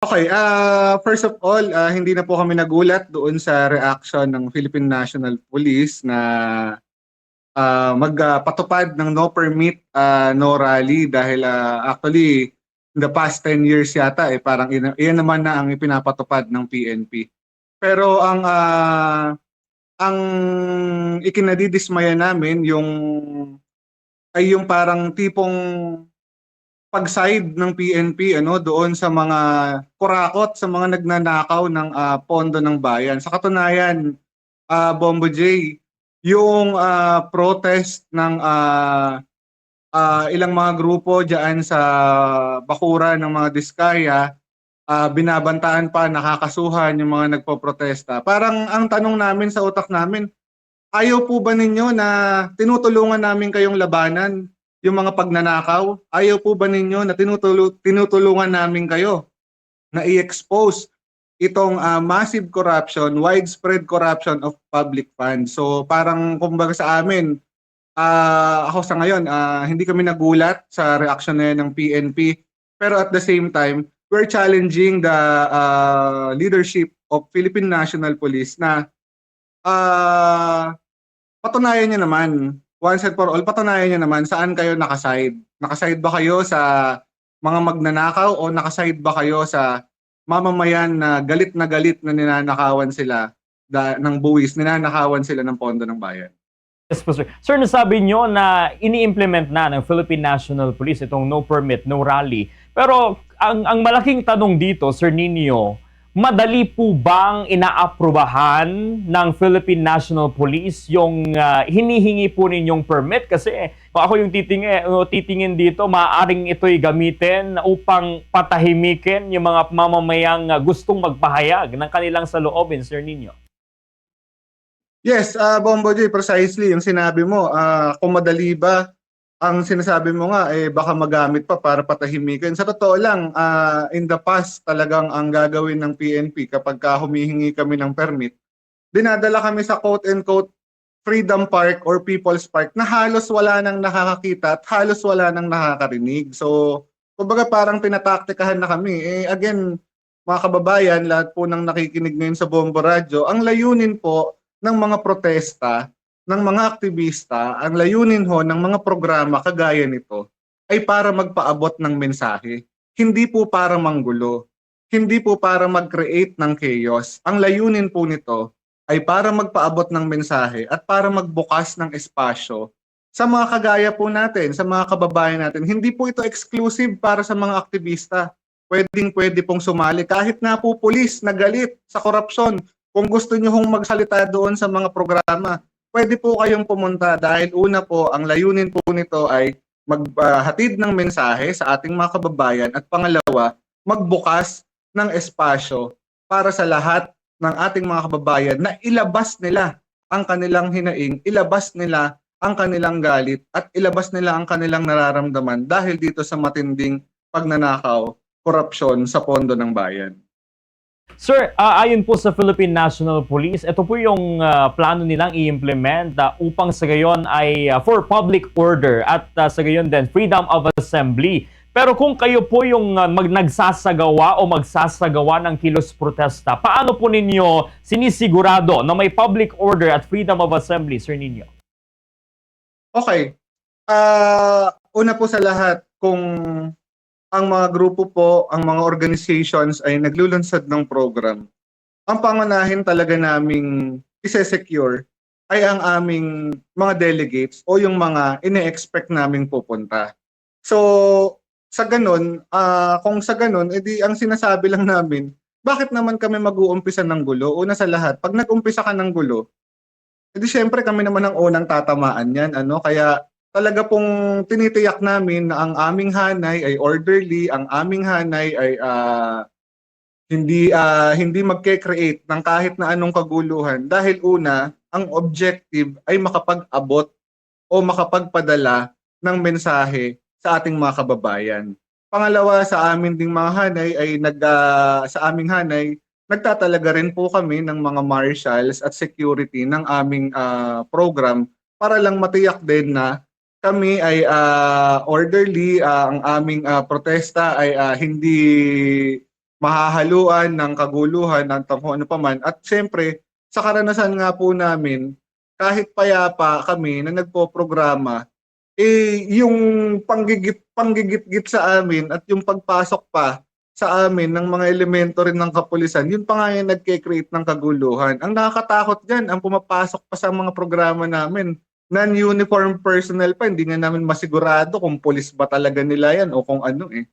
Okay, first of all, hindi na po kami nagulat doon sa reaction ng Philippine National Police na magpatupad ng no permit, no rally dahil actually in the past 10 years yata parang iyan naman na ang ipinapatupad ng PNP. Pero ang ikinadidismaya namin yung parang tipong pag-side ng PNP doon sa mga kurakot, sa mga nagnanakaw ng pondo ng bayan. Sa katunayan, Bombo J, yung protest ng ilang mga grupo diyan sa bakura ng mga Diskaya, binabantaan pa, nakakasuhan yung mga nagpoprotesta. Parang ang tanong namin sa utak namin, ayaw po ba ninyo na tinutulungan namin kayong labanan yung mga pagnanakaw? Ayaw po ba ninyo na tinutulungan namin kayo na i-expose itong massive corruption, widespread corruption of public funds? So parang kumbaga sa amin, ako sa ngayon, hindi kami nagulat sa reaction na yan ng PNP. Pero at the same time, we're challenging the leadership of Philippine National Police na patunayan niyo naman, once and for all, patunayan niyo naman saan kayo nakaside. Nakaside ba kayo sa mga magnanakaw o nakaside ba kayo sa mamamayan na galit na ninanakawan sila ng buwis, ninanakawan sila ng pondo ng bayan? Yes po, sir. Sir, nasabi nyo na ini-implement na ng Philippine National Police itong no permit, no rally. Pero ang malaking tanong dito, Sir Nino, madali po bang inaaprubahan ng Philippine National Police yung hinihingi po ninyong permit? Kasi kung ako yung titingin dito, maaaring ito'y gamitin upang patahimikin yung mga mamamayang gustong magpahayag ng kanilang saloobin, Sir Nino. Yes, Bombo J, precisely yung sinabi mo. Kung madali ba, ang sinasabi mo nga, baka magamit pa para patahimikin. Sa totoo lang, in the past, talagang ang gagawin ng PNP kapag humihingi kami ng permit, dinadala kami sa quote-unquote Freedom Park or People's Park na halos wala nang nakakakita at halos wala nang nakakarinig. So, kumbaga parang tinataktikahan na kami. Again, mga kababayan, lahat po ng nakikinig ngayon sa Bombo Radio, ang layunin po ng mga protesta, ng mga aktivista, ang layunin ho ng mga programa kagaya nito ay para magpaabot ng mensahe. Hindi po para manggulo. Hindi po para mag-create ng chaos. Ang layunin po nito ay para magpaabot ng mensahe at para magbukas ng espasyo sa mga kagaya po natin, sa mga kababayan natin. Hindi po ito exclusive para sa mga aktivista. Pwede pong sumali kahit na po pulis na galit sa korupsyon. Kung gusto nyo hong magsalita doon sa mga programa, pwede po kayong pumunta dahil una po, ang layunin po nito ay maghatid ng mensahe sa ating mga kababayan at pangalawa, magbukas ng espasyo para sa lahat ng ating mga kababayan na ilabas nila ang kanilang hinaing, ilabas nila ang kanilang galit at ilabas nila ang kanilang nararamdaman dahil dito sa matinding pagnanakaw, korupsyon sa pondo ng bayan. Sir, ayon po sa Philippine National Police, ito po yung plano nilang i-implement upang sa gayon ay for public order at sa gayon din freedom of assembly. Pero kung kayo po yung nagsasagawa o magsasagawa ng kilos protesta, paano po ninyo sinisigurado na may public order at freedom of assembly, Sir Nino? Okay. Una po sa lahat, kung ang mga grupo po, ang mga organizations ay naglulunsad ng program, ang pangunahin talaga naming ise-secure ay ang aming mga delegates o yung mga ine-expect naming pupunta. So, sa ganun, kung sa ganun, edi ang sinasabi lang namin, bakit naman kami mag-uumpisa ng gulo? Una sa lahat, pag nag-umpisa ka ng gulo, edi syempre kami naman ang unang tatamaan yan. Kaya talaga pong tinitiyak namin na ang aming hanay ay orderly, ang aming hanay ay hindi magke-create ng kahit na anong kaguluhan dahil una, ang objective ay makapag-abot o makapagpadala ng mensahe sa ating mga kababayan. Pangalawa, sa amin ding mga hanay ay sa aming hanay, nagtatalaga rin po kami ng mga marshals at security ng aming program para lang matiyak din na kami ay orderly, ang aming protesta ay hindi mahahaluan ng kaguluhan ng kung ano paman. At siyempre, sa karanasan nga po namin, kahit payapa kami na nagpo-programa, yung panggigit-git sa amin at yung pagpasok pa sa amin ng mga elemento rin ng kapulisan, yun pa nga yung nagke-create ng kaguluhan. Ang nakakatakot diyan, ang pumapasok pa sa mga programa namin, non-uniform personnel pa, hindi nga namin masigurado kung pulis ba talaga nila yan o kung ano eh.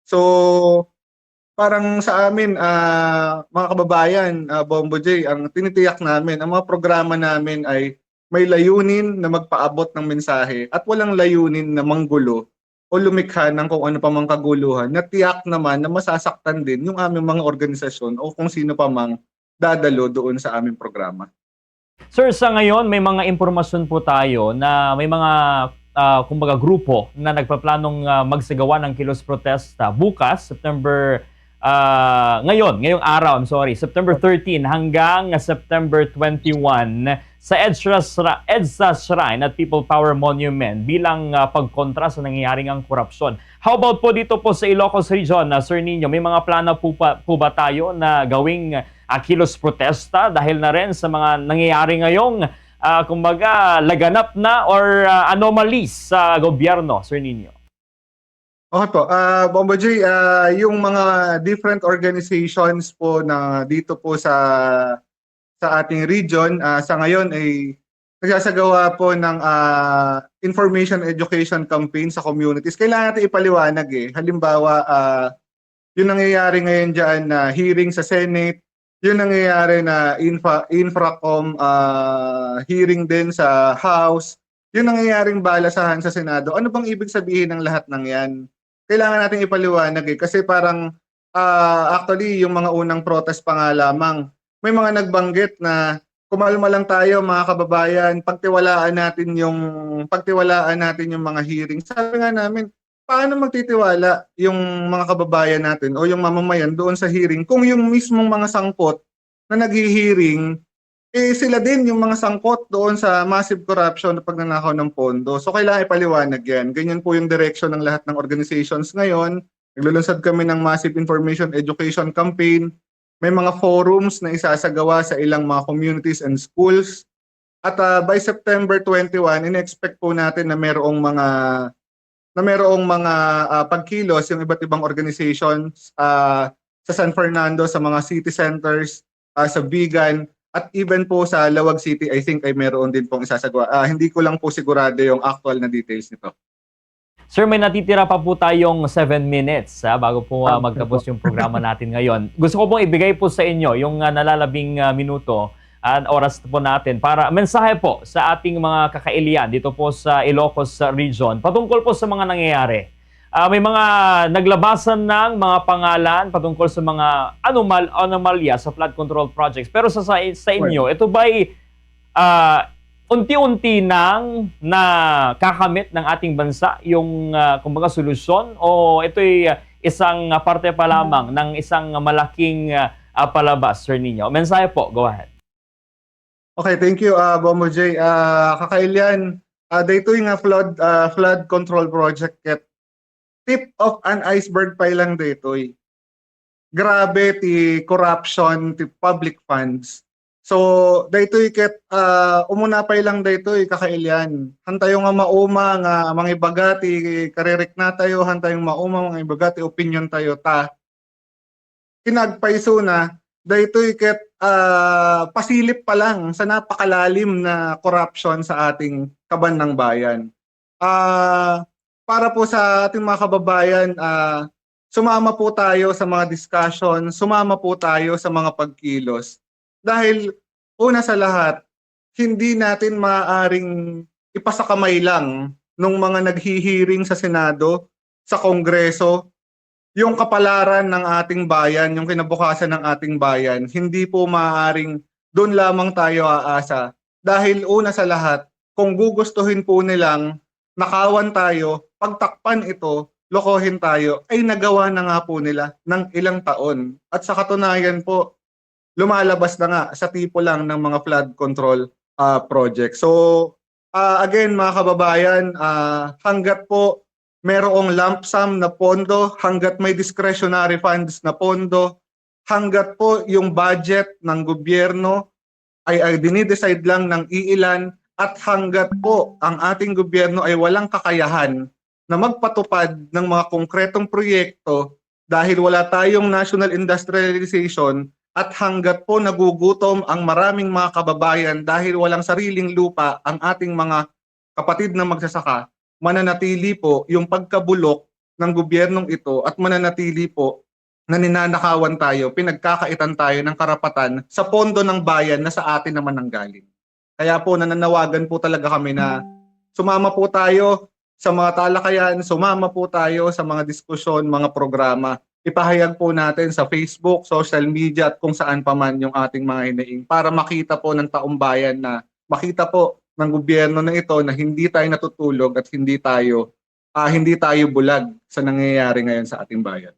So, parang sa amin, mga kababayan, Bombo J, ang tinitiyak namin, ang mga programa namin ay may layunin na magpaabot ng mensahe at walang layunin na manggulo o lumikha ng kung ano pa mang kaguluhan na tiyak naman na masasaktan din yung aming mga organisasyon o kung sino pa mang dadalo doon sa aming programa. Sir, sa ngayon may mga impormasyon po tayo na may mga kumbaga grupo na nagpaplanong magsagawa ng kilos protesta bukas, ngayong araw, September 13 hanggang September 21 sa EDSA Shrine at People Power Monument bilang pagkontra sa nangyayaring ang korupsyon. How about po dito po sa Ilocos Region, Sir Nino, may mga plano po ba tayo na gawing kilos protesta dahil na rin sa mga nangyayari ngayong kumbaga laganap na or anomalies sa gobyerno, Sir Nino? Okay po, Bombo J, yung mga different organizations po na dito po sa ating region, sa ngayon ay nagsasagawa po ng information education campaign sa communities. Kailangan natin ipaliwanag eh. Halimbawa, yung nangyayari ngayon dyan na hearing sa Senate, yung nangyayari na infracom hearing din sa House, yung nangyayaring balasahan sa Senado. Ano bang ibig sabihin ng lahat ng yan? Kailangan natin ipaliwanag eh. Kasi parang actually yung mga unang protest pa nga lamang, may mga nagbanggit na kumalma lang tayo mga kababayan, pagtiwalaan natin yung mga hearing. Sabi nga namin, paano magtitiwala yung mga kababayan natin o yung mamamayan doon sa hearing kung yung mismong mga sangkot na naghi-hearing, sila din yung mga sangkot doon sa massive corruption na pagnanakaw ng pondo. So kailangan ipaliwanag yan. Ganyan po yung direction ng lahat ng organizations ngayon. Naglulunsad kami ng massive information education campaign. May mga forums na isasagawa sa ilang mga communities and schools. At by September 21, in-expect po natin na mayroong mga pagkilos yung iba't ibang organizations sa San Fernando, sa mga city centers, sa Vigan, at even po sa Lawag City, I think ay meron din pong isasagawa. Hindi ko lang po sigurado yung actual na details nito. Sir, may natitira pa po tayong 7 minutes bago po magtapos yung programa natin ngayon. Gusto ko pong ibigay po sa inyo yung nalalabing minuto at oras po natin para mensahe po sa ating mga kakailian dito po sa Ilocos Region patungkol po sa mga nangyayari. May mga naglabasan ng mga pangalan patungkol sa mga anomalya sa flood control projects. Pero sa inyo, ito ba'y unti-unti nang nakakamit ng ating bansa yung kumbaga solusyon o ito'y isang parte pa lamang ng isang malaking palabas, Sir Nino? Mensahe po, go ahead. Okay, thank you, Bombo J. Kakailian, dito yung flood control project ket tip of an iceberg pa lang dito. Grabe ti corruption ti public funds. So daytoy ket umuna pa lang daytoy kakailian. Hantayo nga mauma nga mga ibaga ti karirik na tayo, hantayo mauma mga ibaga ti opinion tayo ta. Kinagpaiso na daytoy ket pasilip pa lang sa napakalalim na corruption sa ating kaban ng bayan. Para po sa ating mga kababayan, sumama po tayo sa mga discussion, sumama po tayo sa mga pagkilos. Dahil una sa lahat, hindi natin maaaring ipasakamay lang nung mga naghihiring sa Senado, sa Kongreso, yung kapalaran ng ating bayan, yung kinabukasan ng ating bayan. Hindi po maaaring doon lamang tayo aasa. Dahil una sa lahat, kung gugustuhin po nilang nakawan tayo, pagtakpan ito, lokohin tayo, ay nagawa na nga po nila ng ilang taon. At sa katunayan po, lumalabas na nga sa tipo lang ng mga flood control project. So, again mga kababayan, hanggat po merong lump sum na pondo, hanggat may discretionary funds na pondo, hanggat po yung budget ng gobyerno ay dinidecide lang ng iilan, at hanggat po ang ating gobyerno ay walang kakayahan na magpatupad ng mga konkretong proyekto dahil wala tayong national industrialization, at hanggat po nagugutom ang maraming mga kababayan dahil walang sariling lupa ang ating mga kapatid na magsasaka, mananatili po yung pagkabulok ng gobyernong ito at mananatili po na ninanakawan tayo, pinagkakaitan tayo ng karapatan sa pondo ng bayan na sa atin naman nanggaling. Kaya po nananawagan po talaga kami na sumama po tayo sa mga talakayan, sumama po tayo sa mga diskusyon, mga programa. Ipahayag po natin sa Facebook, social media at kung saan pa man yung ating mga hinaing para makita po ng taong bayan, na makita po ng gobyerno na ito na hindi tayo natutulog at hindi tayo bulag sa nangyayari ngayon sa ating bayan.